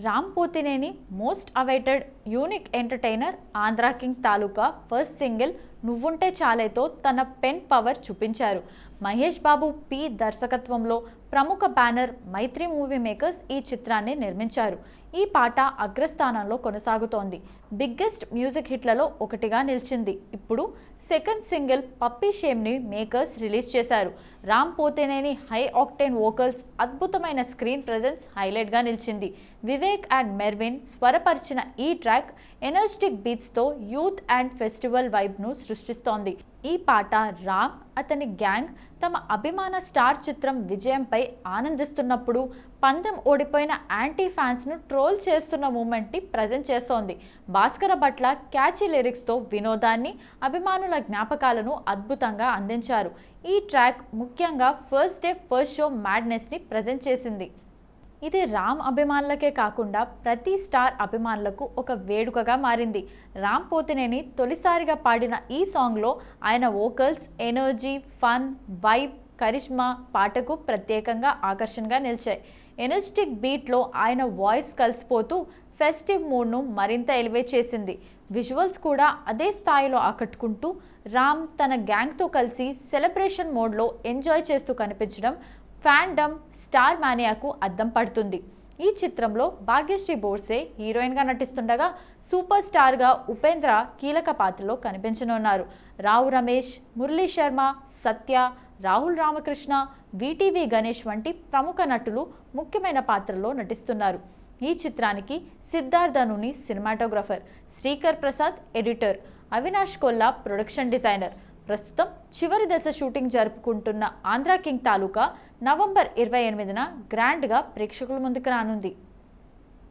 Ram Pothineni most awaited unique entertainer Andhra king taluka first single నువ్వుంటే చాలేతో తన పెన్ పవర్ చూపించారు. మహేష్ బాబు పి దర్శకత్వంలో ప్రముఖ బ్యానర్ మైత్రి మూవీ మేకర్స్ ఈ చిత్రాన్ని నిర్మించారు. ఈ పాట అగ్రస్థానంలో కొనసాగుతోంది. బిగ్గెస్ట్ మ్యూజిక్ హిట్లలో ఒకటిగా నిలిచింది. ఇప్పుడు సెకండ్ సింగిల్ పప్పీ షేమ్ని మేకర్స్ రిలీజ్ చేశారు. Ram Pothineni high octane vocals, అద్భుతమైన స్క్రీన్ ప్రెజెన్స్ హైలైట్గా నిలిచింది. వివేక్ అండ్ మెర్విన్ స్వరపరిచిన ఈ ట్రాక్ ఎనర్జెటిక్ బీట్స్తో యూత్ అండ్ ఫెస్టివల్ వైబ్ను సృష్టిస్తోంది. ఈ పాట రామ్, అతని గ్యాంగ్ తమ అభిమాన స్టార్ చిత్రం విజయంపై ఆనందిస్తున్నప్పుడు పందెం ఓడిపోయిన యాంటీ ఫ్యాన్స్ను ట్రోల్ చేస్తున్న మూమెంట్ని ప్రజెంట్ చేస్తోంది. భాస్కర భట్ల క్యాచీ లిరిక్స్తో వినోదాన్ని, అభిమానుల జ్ఞాపకాలను అద్భుతంగా అందించారు. ఈ ట్రాక్ ముఖ్యంగా ఫస్ట్ డే ఫస్ట్ షో మ్యాడ్నెస్ని ప్రజెంట్ చేసింది. ఇది రామ్ అభిమానులకే కాకుండా ప్రతి స్టార్ అభిమానులకు ఒక వేడుకగా మారింది. రామ్ పోతినేని తొలిసారిగా పాడిన ఈ సాంగ్లో ఆయన vocals, energy, fun, vibe, charisma పాటకు ప్రత్యేకంగా ఆకర్షణగా నిలిచాయి. ఎనర్జెటిక్ బీట్లో ఆయన వాయిస్ కలిసిపోతూ ఫెస్టివ్ మూడ్ను మరింత ఎలివేట్ చేసింది. విజువల్స్ కూడా అదే స్థాయిలో ఆకట్టుకుంటూ రామ్ తన గ్యాంగ్తో కలిసి సెలబ్రేషన్ మోడ్లో ఎంజాయ్ చేస్తూ కనిపించడం ఫ్యాండమ్ స్టార్ మానియాకు అద్దం పడుతుంది. ఈ చిత్రంలో భాగ్యశ్రీ బోర్సే హీరోయిన్గా నటిస్తుండగా సూపర్ స్టార్గా ఉపేంద్ర కీలక పాత్రలో కనిపించనున్నారు. రావు రమేష్, మురళీ శర్మ, సత్య, రాహుల్ రామకృష్ణ, విటివి గణేష్ వంటి ప్రముఖ నటులు ముఖ్యమైన పాత్రల్లో నటిస్తున్నారు. ఈ చిత్రానికి సిద్ధార్థనుని cinematographer, Srikar Prasad editor, Avinash Kolla production designer. ప్రస్తుతం చివరి దశ షూటింగ్ జరుపుకుంటున్న ఆంధ్రా కింగ్ తాలూకా నవంబర్ 28న గ్రాండ్గా ప్రేక్షకుల ముందుకు రానుంది.